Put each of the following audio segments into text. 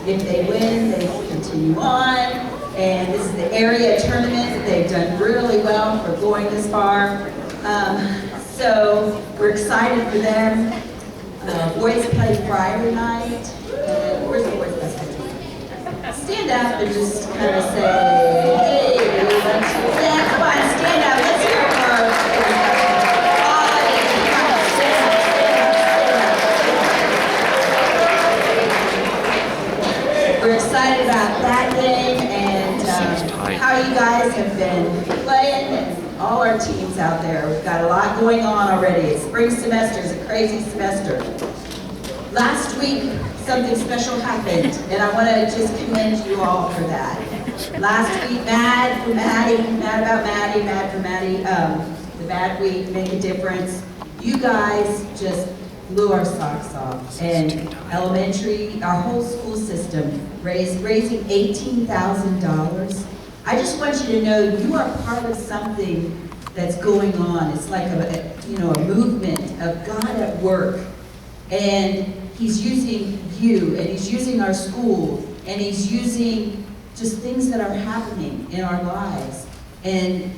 If they win, they continue on. And this is the area tournament. They've done really well for going this far. So we're excited for them. Boys play Friday night. Where's the boys basketball team? Stand up and just kind of say, hey, yeah, come on, stand up. Let's hear it for We're excited about that game and how you guys have been playing, and all our teams out there. We've got a lot going on already. It's spring semester, it's a crazy semester. Last week, something special happened, and I want to just commend you all for that. Last week, mad about Maddie, the bad week, make a difference. You guys just blew our socks off. And elementary, our whole school system, raising $18,000. I just want you to know you are part of something that's going on. It's like a movement of God at work. And He's using you, and He's using our school, and He's using just things that are happening in our lives. And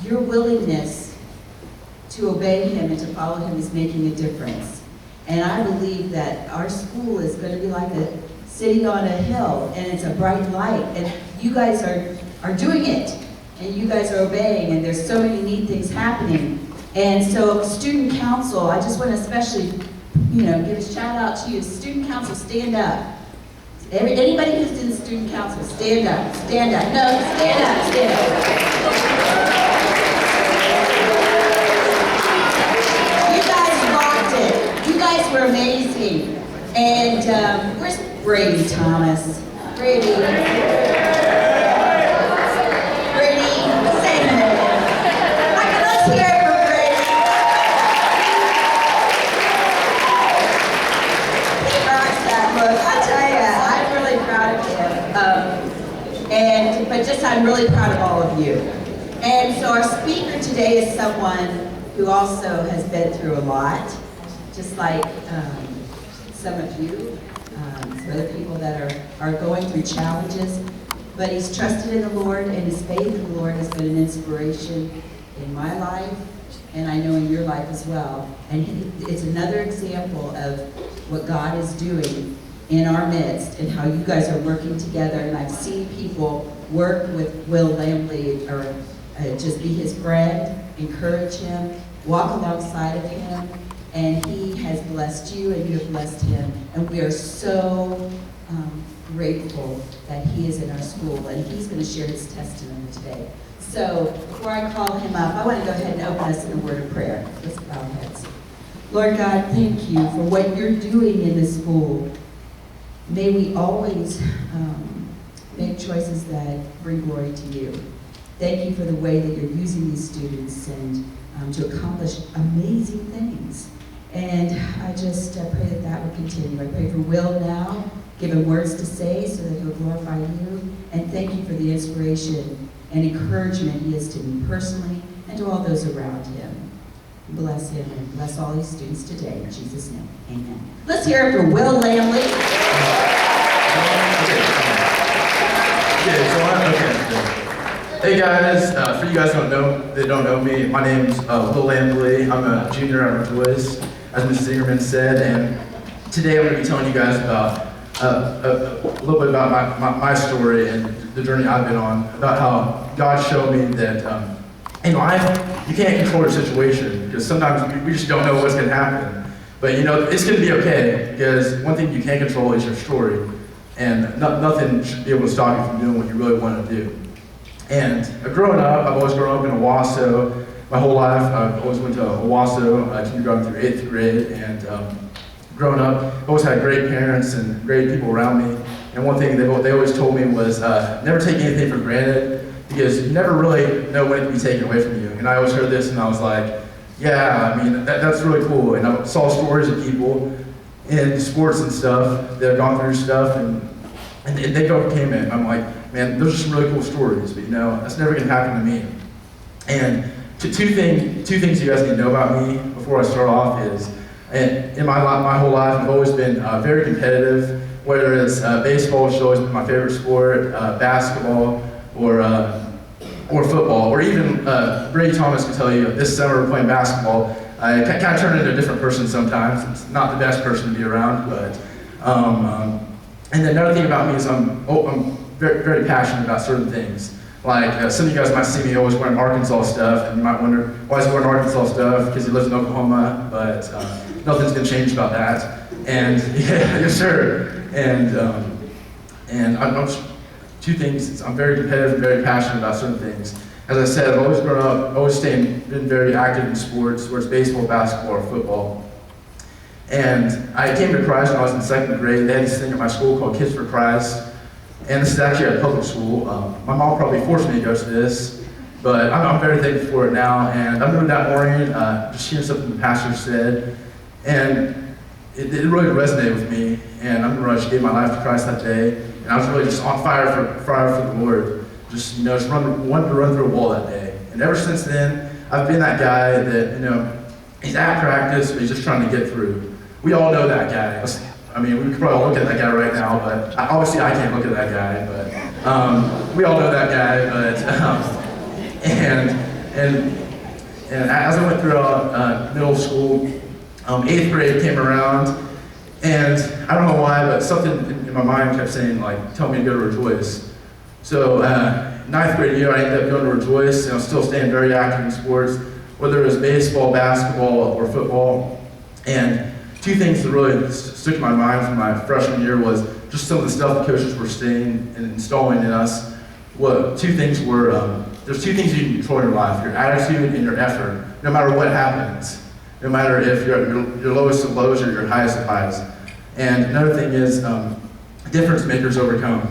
your willingness to obey Him and to follow Him is making a difference. And I believe that our school is going to be like a city on a hill, and it's a bright light. And you guys are doing it, and you guys are obeying, and there's so many neat things happening. And so student council, I just want to especially give a shout out to you. Student council, stand up. Anybody who's in student council, stand up, stand up. No, stand up, stand up. You guys rocked it. You guys were amazing. And where's Brady Thomas? Brady, say it. Let's hear it for Brady. He rocks that look. I tell you, I'm really proud of him. I'm really proud of all of you. And so our speaker today is someone who also has been through a lot, just like some of you, some other people that are going through challenges. But he's trusted in the Lord, and his faith in the Lord has been an inspiration in my life, and I know in your life as well. And it's another example of what God is doing in our midst and how you guys are working together. And I've seen people work with Will Lambley, or just be his friend, encourage him, walk alongside of him, and he has blessed you and you have blessed him. And we are so grateful that he is in our school, and he's going to share his testimony today. So before I call him up, I want to go ahead and open us in a word of prayer. Let's bow our heads. Lord God, thank you for what you're doing in this school. May we always make choices that bring glory to you. Thank you for the way that you're using these students and to accomplish amazing things. And I just pray that that will continue. I pray for Will now. Give him words to say so that he'll glorify you. And thank you for the inspiration and encouragement he is to me personally and to all those around him. Bless him and bless all these students today. In Jesus' name, amen. Let's hear it for Will Lambley. Hey guys, for you guys that don't know me, my name's Will Lambley. I'm a junior at Northwoods, as Mrs. Ingerman said, and today I'm going to be telling you guys about a little bit about my story and the journey I've been on, about how God showed me that in life, you can't control your situation, because sometimes we just don't know what's going to happen. But it's going to be okay, because one thing you can't control is your story, and nothing should be able to stop you from doing what you really want to do. And growing up, I've always grown up in Owasso. My whole life, I've always went to Owasso, kindergarten through 8th grade, and growing up, I've always had great parents and great people around me. And one thing they always told me was never take anything for granted, because you never really know when it can be taken away from you. And I always heard this, and I was like, yeah, I mean, that's really cool. And I saw stories of people in sports and stuff that have gone through stuff, and they overcame it. I'm like, man, those are some really cool stories, but that's never going to happen to me. And two things you guys need to know about me before I start off is, in my whole life, I've always been very competitive. whether it's baseball, which has always been my favorite sport, basketball, or football, or even Brady Thomas can tell you this summer playing basketball, I kind of turn into a different person sometimes. It's not the best person to be around, but and then another thing about me is I'm very, very passionate about certain things. Like some of you guys might see me always wearing Arkansas stuff, and you might wonder why is he wearing Arkansas stuff? Because he lives in Oklahoma, but nothing's gonna change about that. And yeah, yes sir. And I'm two things. I'm very competitive and very passionate about certain things. As I said, I've always grown up, been very active in sports, whether it's baseball, basketball, or football. And I came to Christ when I was in 2nd grade. They had this thing at my school called Kids for Christ. And this is actually at a public school. My mom probably forced me to go to this, but I'm very thankful for it now. And I remember that morning, just hearing something the pastor said, and it really resonated with me. And I remember I just gave my life to Christ that day, and I was really just on fire for the Lord. Just wanted to run through a wall that day. And ever since then, I've been that guy that he's at practice, but he's just trying to get through. We all know that guy. I mean, we could probably all look at that guy right now, but obviously I can't look at that guy, but we all know that guy, but, and as I went through middle school, 8th grade came around, and I don't know why, but something in my mind kept saying, like, tell me to go to Rejoice. So, 9th grade year, I ended up going to Rejoice, and I was still staying very active in sports, whether it was baseball, basketball, or football, and two things that really stuck in my mind from my freshman year was just some of the stuff the coaches were saying and installing in us. Two things were, there's two things you can control in your life, your attitude and your effort, no matter what happens, no matter if you're at your lowest of lows or your highest of highs. And another thing is, difference makers overcome.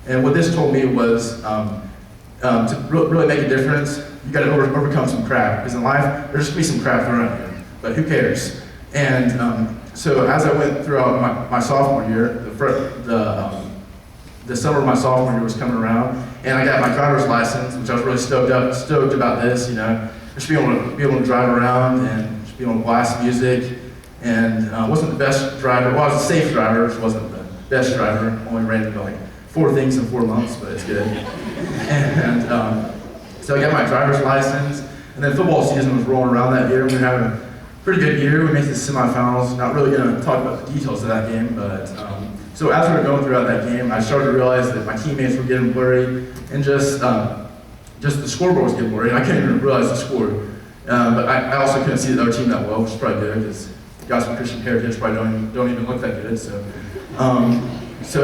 And what this told me was, to really make a difference, you gotta overcome some crap, because in life, there's just gonna be some crap thrown at you, but who cares? And so as I went throughout my sophomore year, the summer of my sophomore year was coming around, and I got my driver's license, which I was really stoked about this, just being able to drive around and just being able to blast music. And I wasn't the best driver. Well, I was a safe driver, just wasn't the best driver. Only ran into like 4 things in 4 months, but it's good. And so I got my driver's license, and then football season was rolling around that year. We were having a pretty good year. We made the semifinals. Not really going to talk about the details of that game, but so as we were going throughout that game, I started to realize that my teammates were getting blurry, and just the scoreboard was getting blurry. I couldn't even realize the score, but I also couldn't see the other team that well, which is probably good because guys from Christian Heritage probably don't even look that good. So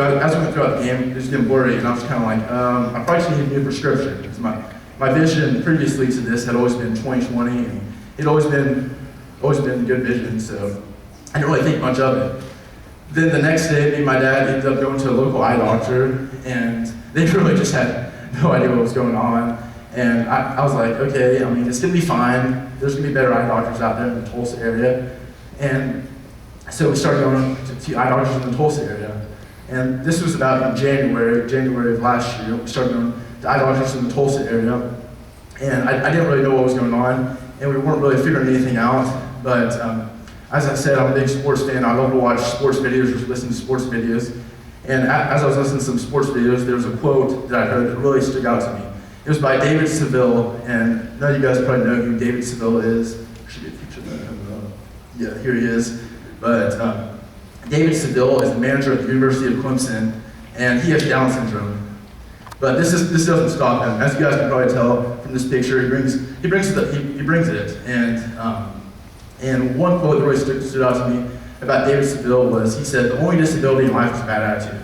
as we went throughout the game, it was getting blurry, and I was kind of like, I probably should need a new prescription, because my vision previously to this had always been 20/20, and it always been good vision, so I didn't really think much of it. Then the next day, me and my dad ended up going to a local eye doctor, and they really just had no idea what was going on. And I was like, okay, I mean, it's gonna be fine. There's gonna be better eye doctors out there in the Tulsa area. And so we started going to eye doctors in the Tulsa area. And this was about in January of last year. We started going to eye doctors in the Tulsa area. And I didn't really know what was going on, and we weren't really figuring anything out. But as I said, I'm a big sports fan. I love to watch sports videos or listen to sports videos. And as I was listening to some sports videos, there was a quote that I heard that really stuck out to me. It was by David Seville, and none of you guys probably know who David Seville is. I should get a picture of him. Yeah, here he is. But David Seville is the manager at the University of Clemson, and he has Down syndrome. But this doesn't stop him. As you guys can probably tell from this picture, he brings it. And one quote that really stood out to me about David Seville was, he said, "The only disability in life is a bad attitude."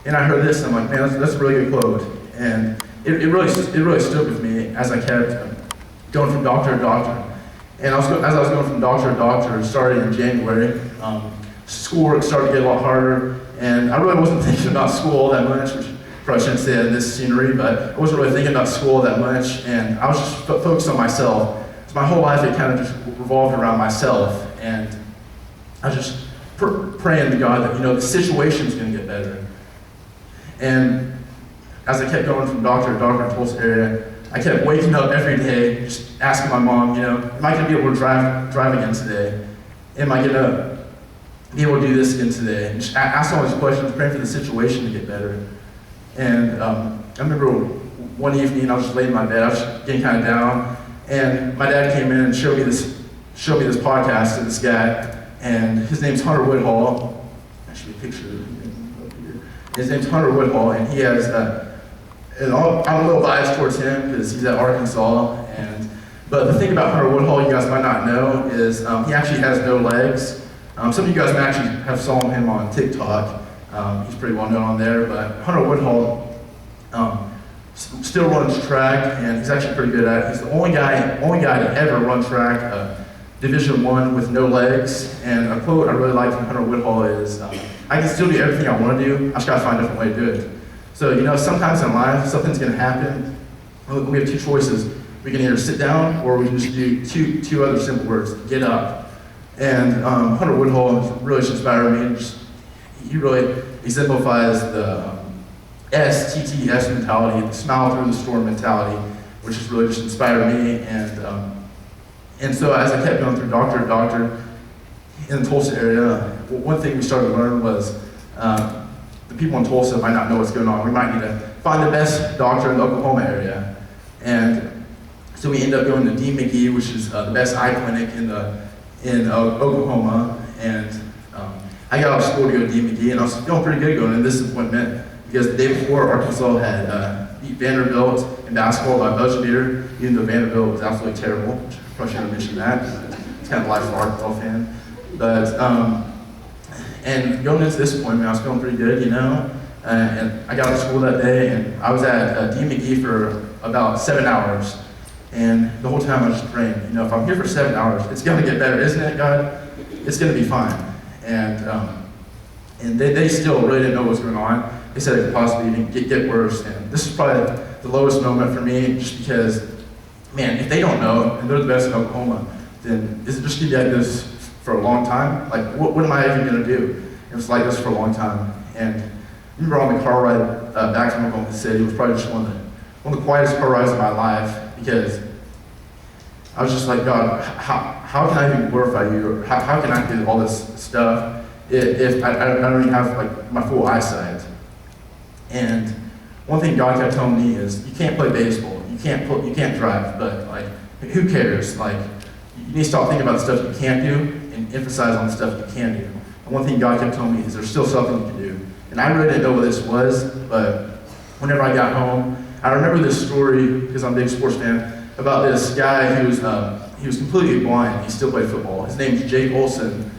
And I heard this, and I'm like, man, that's a really good quote. And it really stood with me as I kept going from doctor to doctor. And as I was going from doctor to doctor, starting in January, schoolwork started to get a lot harder, and I really wasn't thinking about school all that much, which probably shouldn't say that in this scenery, but I wasn't really thinking about school that much, and I was just focused on myself. So my whole life, it kind of just revolved around myself, and I was just praying to God that, the situation's gonna get better. And as I kept going from doctor to doctor in the Tulsa area, I kept waking up every day, just asking my mom, am I gonna be able to drive again today? Am I gonna be able to do this again today. And just ask all these questions, praying for the situation to get better. And I remember one evening, I was just laying in my bed, I was just getting kind of down, and my dad came in and showed me this podcast of this guy, and his name's Hunter Woodhall. Actually, a picture of him up here. His name's Hunter Woodhall, and he has, and I'm a little biased towards him because he's at Arkansas, but the thing about Hunter Woodhall you guys might not know is he actually has no legs. Some of you guys might actually have saw him on TikTok. He's pretty well known on there, but Hunter Woodhall still runs track, and he's actually pretty good at it. He's the only guy to ever run track, Division I with no legs. And a quote I really like from Hunter Woodhall is, "I can still do everything I want to do. I just got to find a different way to do it." So sometimes in life something's going to happen. We have two choices. We can either sit down, or we can just do two other simple words: get up. And Hunter Woodhall really just inspired me. He really exemplifies the STTS mentality, the smile through the storm mentality, which has really just inspired me. And so as I kept going through doctor to doctor in the Tulsa area, one thing we started to learn was the people in Tulsa might not know what's going on. We might need to find the best doctor in the Oklahoma area. And so we ended up going to Dean McGee, which is the best eye clinic in Oklahoma. And I got out of school to go to Dean McGee, and I was feeling pretty good going into this appointment because the day before Arkansas had beat Vanderbilt in basketball by buzzer beater, even though Vanderbilt was absolutely terrible. Probably should have mentioned that. It's kind of life for an Arkansas fan. But and going into this appointment, I was feeling pretty good, and I got out of school that day, and I was at Dean McGee for about 7 hours. And the whole time I was just praying, if I'm here for 7 hours, it's going to get better, isn't it, God? It's going to be fine. And they still really didn't know what was going on. They said it could possibly even get worse. And this is probably the lowest moment for me, just because, man, if they don't know, and they're the best in Oklahoma, then is it just going to be like this for a long time? Like, what am I even going to do? It was like this for a long time. And I remember on the car ride back from Oklahoma City, it was probably just one of the quietest car rides of my life, because I was just like, God, how can I even glorify you? Or how can I do all this stuff if I don't even have like my full eyesight? And one thing God kept telling me is, you can't play baseball, you can't drive, but like, who cares? Like, you need to stop thinking about the stuff you can't do and emphasize on the stuff you can do. And one thing God kept telling me is, there's still something you can do. And I really didn't know what this was, but whenever I got home, I remember this story, because I'm a big sports fan, about this guy who was completely blind. He still played football. His name's Jake Olson,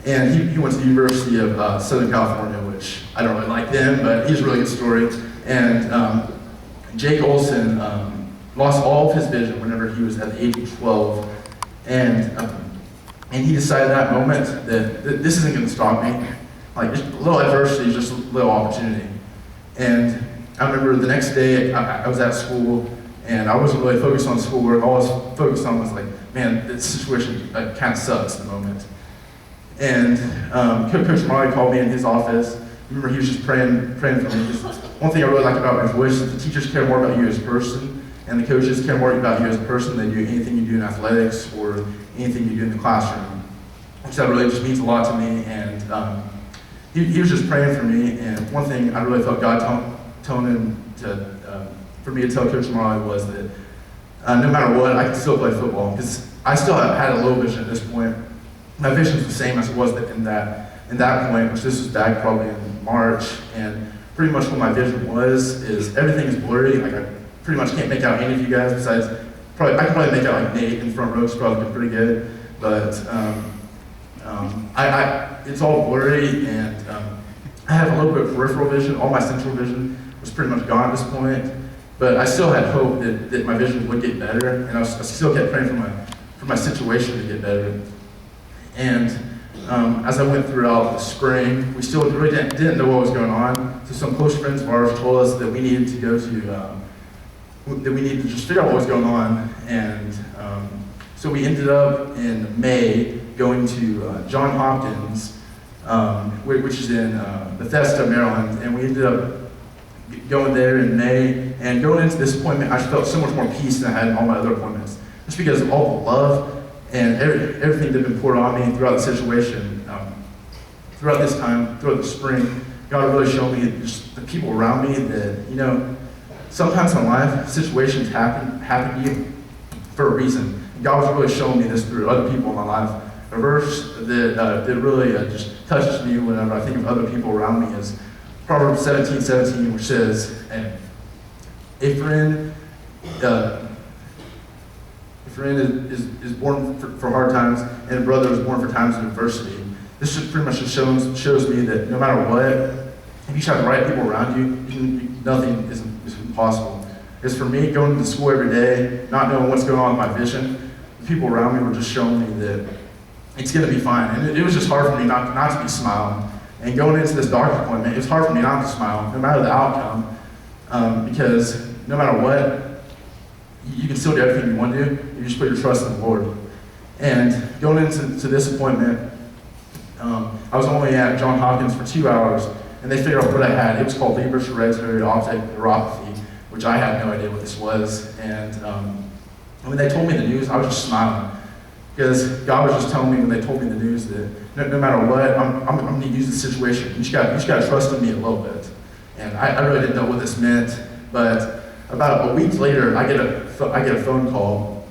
and he went to the University of Southern California, which I don't really like them, but he's a really good story. And Jake Olson lost all of his vision whenever he was at the age of 12, and he decided at that moment that this isn't going to stop me. Like, just a little adversity is just a little opportunity. And I remember the next day I was at school, and I wasn't really focused on schoolwork. All I was focused on was like, man, this situation kind of sucks at the moment. And Coach Marley called me in his office. I remember he was just praying for me. Just, one thing I really like about my voice is the teachers care more about you as a person, and the coaches care more about you as a person than you anything you do in athletics or anything you do in the classroom. Which that really just means a lot to me. And he was just praying for me. And one thing I really felt God telling him for me to tell Coach Marley was that no matter what, I could still play football, because I still had a low vision at this point. My vision was the same as it was in that point, which this was back probably in March, and pretty much what my vision was is everything is blurry. Like, I pretty much can't make out any of you guys besides I can probably make out like Nate in the front row. He's probably pretty good, but it's all blurry, and I have a little bit of peripheral vision. All my central vision was pretty much gone at this point, but I still had hope that my vision would get better, and I still kept praying for my situation to get better. And as I went throughout the spring, we still really didn't know what was going on. So some close friends of ours told us that we needed to go to, that we needed to just figure out what was going on. And so we ended up in May going to Johns Hopkins, which is in Bethesda, Maryland, and we ended up going there in May. And going into this appointment, I just felt so much more peace than I had in all my other appointments, just because of all the love and everything that had been poured on me throughout the situation. throughout this time, throughout the spring, God really showed me just the people around me that, you know, sometimes in life, situations happen to you for a reason. God was really showing me this through other people in my life. A verse that really just touches me whenever I think of other people around me is Proverbs 17:17, which says, and a friend is born for hard times, and a brother is born for times of adversity. This just pretty much just shows me that no matter what, if you have the right people around you, nothing is impossible. Because for me, going to school every day, not knowing what's going on with my vision, the people around me were just showing me that it's going to be fine. And it was just hard for me not to be smiling. And going into this doctor's appointment, it was hard for me not to smile, no matter the outcome, because no matter what, you can still do everything you want to do. You just put your trust in the Lord. And going into this appointment, I was only at Johns Hopkins for 2 hours, and they figured out what I had. It was called Leber hereditary optic neuropathy, which I had no idea what this was. And when they told me the news, I was just smiling. Because God was just telling me when they told me the news that no matter what, I'm going to use this situation. You just got to trust in me a little bit. And I really didn't know what this meant, but about a week later, I get a phone call,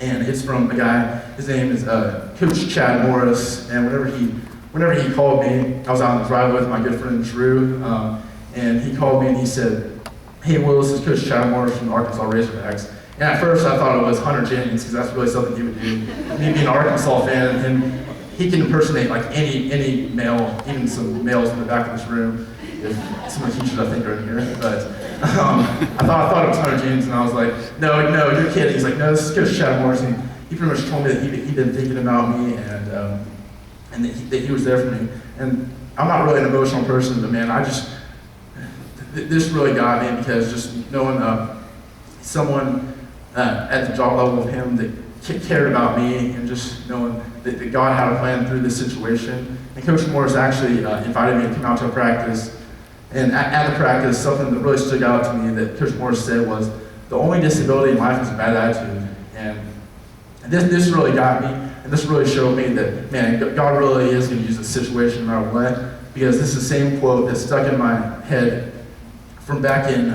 and it's from a guy. His name is Coach Chad Morris, and whenever he called me, I was out on the driveway with my good friend Drew, and he called me and he said, "Hey Will, this is Coach Chad Morris from the Arkansas Razorbacks." And at first I thought it was Hunter Jennings, because that's really something he would do. Me being an Arkansas fan, and he can impersonate like any male, even some males in the back of this room, if some of the teachers I think are in here. But I thought it was Hunter Jennings, and I was like, no, you're kidding. He's like, no, this is Coach Chad Morris, and he pretty much told me that he'd been thinking about me, and that he was there for me. And I'm not really an emotional person, but man, this really got me, because just knowing someone at the job level of him that cared about me, and just knowing that God had a plan through this situation. And Coach Morris actually invited me to come out to a practice. And at the practice, something that really stood out to me that Coach Morris said was, the only disability in life is a bad attitude. And this really got me, and this really showed me that, man, God really is going to use this situation no matter what, because this is the same quote that stuck in my head from back in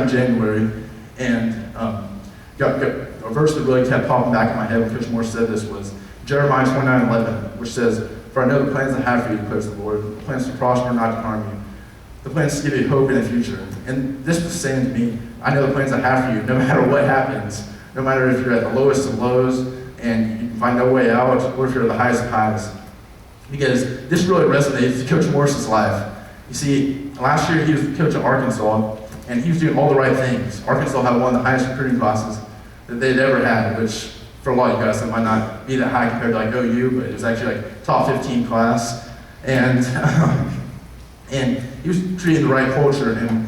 January. And a verse that really kept popping back in my head when Coach Morris said this was Jeremiah 29:11, which says, "For I know the plans I have for you, declares the Lord, the plans to prosper and not to harm you, the plans to give you hope in the future." And this was saying to me, I know the plans I have for you, no matter what happens, no matter if you're at the lowest of lows and you find no way out, or if you're at the highest of highs. Because this really resonates with Coach Morris's life. You see, last year he was the coach at Arkansas, and he was doing all the right things. Arkansas had one of the highest recruiting classes that they'd ever had, which for a lot of you guys, that might not be that high compared to like OU, but it was actually like top 15 class. And he was treating the right culture, and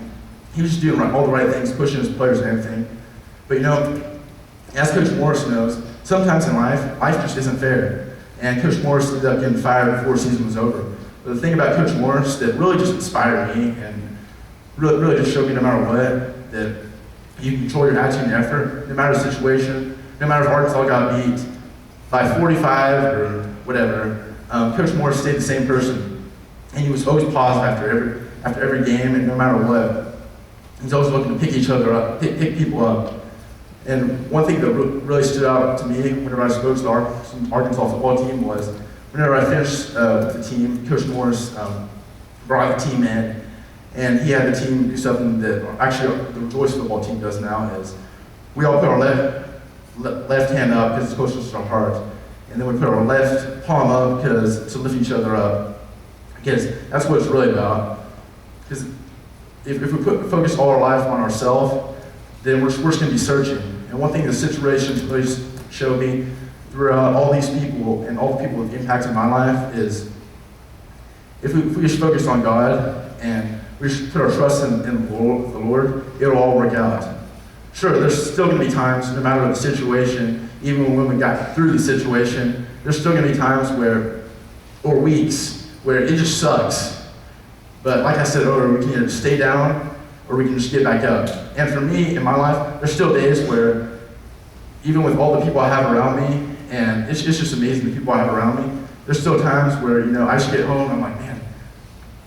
he was just doing all the right things, pushing his players and everything. But you know, as Coach Morris knows, sometimes in life just isn't fair. And Coach Morris ended up getting fired before the season was over. But the thing about Coach Morris that really just inspired me, and really just showed me no matter what, that you can control your attitude and effort, no matter the situation, no matter if Arkansas got beat by 45 or whatever. Coach Morris stayed the same person, and he was always positive after every game, and no matter what, he's always looking to pick each other up, pick people up. And one thing that really stood out to me whenever I spoke to the Arkansas football team was, whenever I finished with the team, Coach Morris brought the team in, and he had the team do something that actually the Rejoice football team does now, is we all put our left hand up because it's closest to our heart, and then we put our left palm up to lift each other up, because that's what it's really about. Because if we focus all our life on ourselves, then we're just going to be searching. And one thing the situations really showed me throughout all these people and all the people who've impacted my life is, if we just focus on God and we just put our trust in the Lord, it'll all work out. Sure, there's still going to be times, no matter the situation, even when we got through the situation, there's still going to be times or weeks where it just sucks. But like I said earlier, we can either stay down or we can just get back up. And for me, in my life, there's still days where, even with all the people I have around me, and it's just amazing the people I have around me, there's still times where, I just get home, I'm like, man,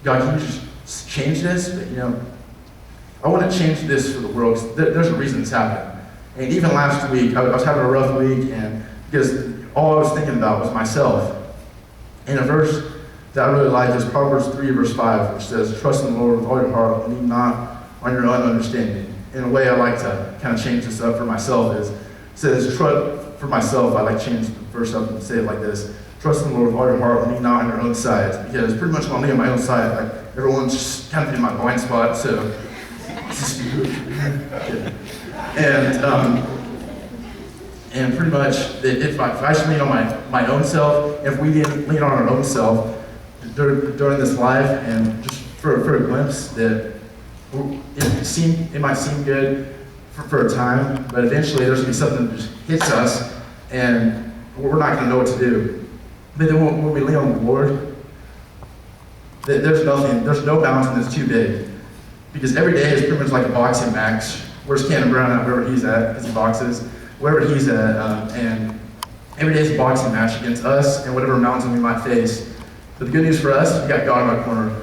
God, can you just change this? But, I want to change this for the world, because there's a reason it's happening. And even last week, I was having a rough week, and because all I was thinking about was myself. And a verse that I really like is Proverbs 3, verse 5, which says, trust in the Lord with all your heart, and lean not on your own understanding. In a way I like to kind of change this up for myself is, it says, for myself, I like to change the verse up and say it like this, trust in the Lord with all your heart, and lean not on your own side. Because pretty much when I'm on my own side, like, everyone's just kind of in my blind spot, so. And pretty much, if I should lean on my own self, if we didn't lean on our own self during this life, and just for a glimpse that it might seem good for a time, but eventually there's going to be something that just hits us, and we're not going to know what to do. But then when we lean on the Lord, there's no mountain that's too big. Because every day is pretty much like a boxing match. Where's Cannon Brown at, wherever he's at, because he boxes, wherever he's at, and every day is a boxing match against us and whatever mountain we might face. But the good news for us, we got God in our corner,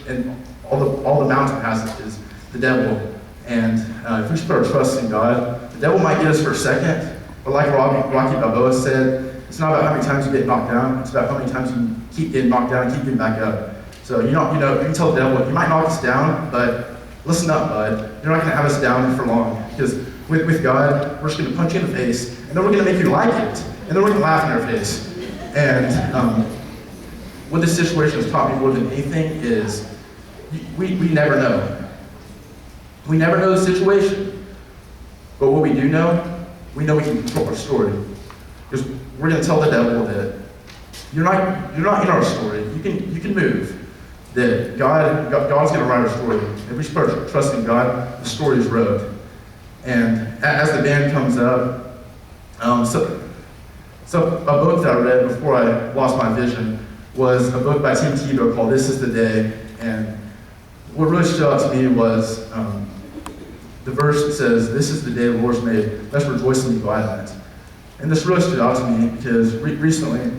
and all the mountain has is the devil. And if we just put our trust in God, the devil might get us for a second, but like Rocky Balboa said, it's not about how many times you get knocked down, it's about how many times you keep getting knocked down and keep getting back up. So, you can tell the devil, you might knock us down, but listen up, bud. You're not going to have us down for long. Because with God, we're just going to punch you in the face, and then we're going to make you like it, and then we're going to laugh in your face. And what this situation has taught me more than anything is we never know. We never know the situation. But what we do know, we know we can control our story. Because we're going to tell the devil that you're not in our story. You can move. That God's going to write our story. If we start trusting God, the story is wrote. And as the band comes up, so a book that I read before I lost my vision was a book by Tim Tebow called This Is the Day. And what really stood out to me was the verse that says, this is the day the Lord's made, let's rejoice and be glad in it. And this really stood out to me because recently,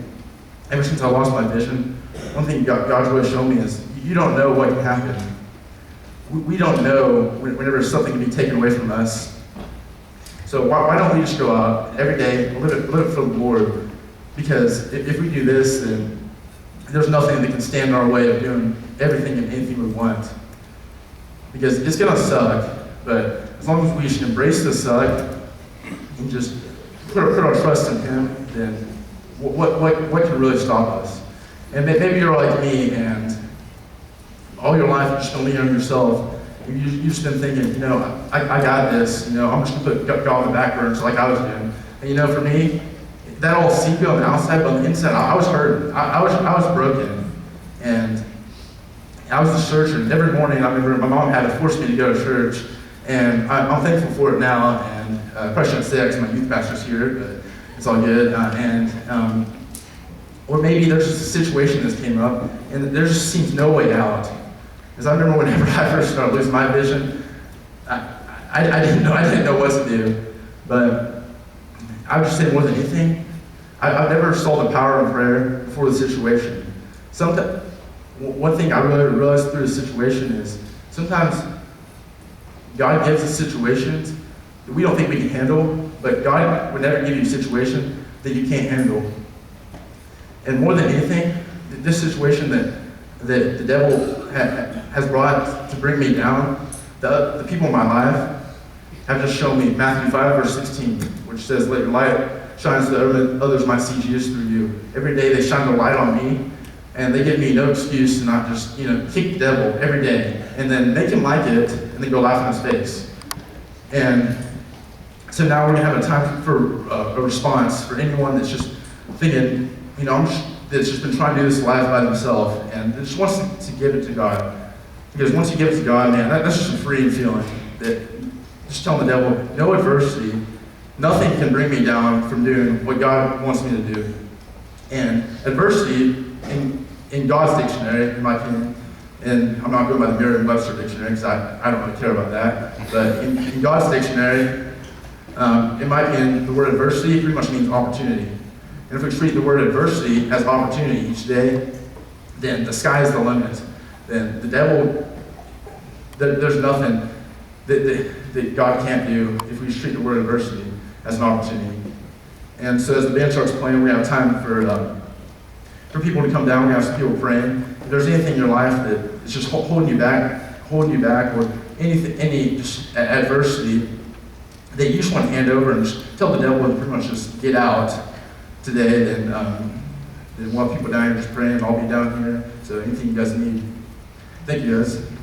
ever since I lost my vision, one thing God's really shown me is you don't know what can happen. We don't know whenever something can be taken away from us. So why don't we just go out every day, live it for the Lord? Because if we do this, then there's nothing that can stand in our way of doing everything and anything we want. Because it's going to suck, but as long as we just embrace the suck and just put our trust in Him, then what can really stop us? And maybe you're like me, and all your life you're just going to lean on yourself. You've just been thinking, I got this. I'm just going to put God on the back burner, like I was doing. And for me, that all seemed good on the outside, but on the inside, I was hurting. I was broken, and I was just searching. Every morning, I remember my mom had to force me to go to church, and I'm thankful for it now. And I probably shouldn't say that because my youth pastor's here, but it's all good. Or maybe there's just a situation that came up, and there just seems no way out. Because I remember whenever I first started losing my vision, I didn't know what to do. But I would just say more than anything, I've never saw the power of prayer before the situation. One thing I really realized through the situation is sometimes God gives us situations that we don't think we can handle, but God would never give you a situation that you can't handle. And more than anything, this situation that the devil has brought to bring me down, the people in my life have just shown me Matthew 5, verse 16, which says, let your light shine so that others might see Jesus through you. Every day they shine the light on me, and they give me no excuse to not just, kick the devil every day, and then make him like it, and then go laugh in his face. And so now we're going to have a time for a response for anyone that's just thinking, that's just been trying to do this life by themselves, and just wants to give it to God. Because once you give it to God, man, that's just a freeing feeling. That just telling the devil, no adversity, nothing can bring me down from doing what God wants me to do. And adversity, in God's dictionary, in my opinion, and I'm not going by the Merriam-Webster dictionary because I don't really care about that, but in God's dictionary, in my opinion, the word adversity pretty much means opportunity. And if we treat the word adversity as opportunity each day, then the sky is the limit. Then the devil, there's nothing that God can't do if we treat the word adversity as an opportunity. And so as the band starts playing, we're going to have time for people to come down. We're going to have some people praying. If there's anything in your life that is just holding you back, or any just adversity that you just want to hand over and just tell the devil to pretty much just get out today, then we'll have people down here just praying. I'll be down here. So anything you guys need. Thank you guys.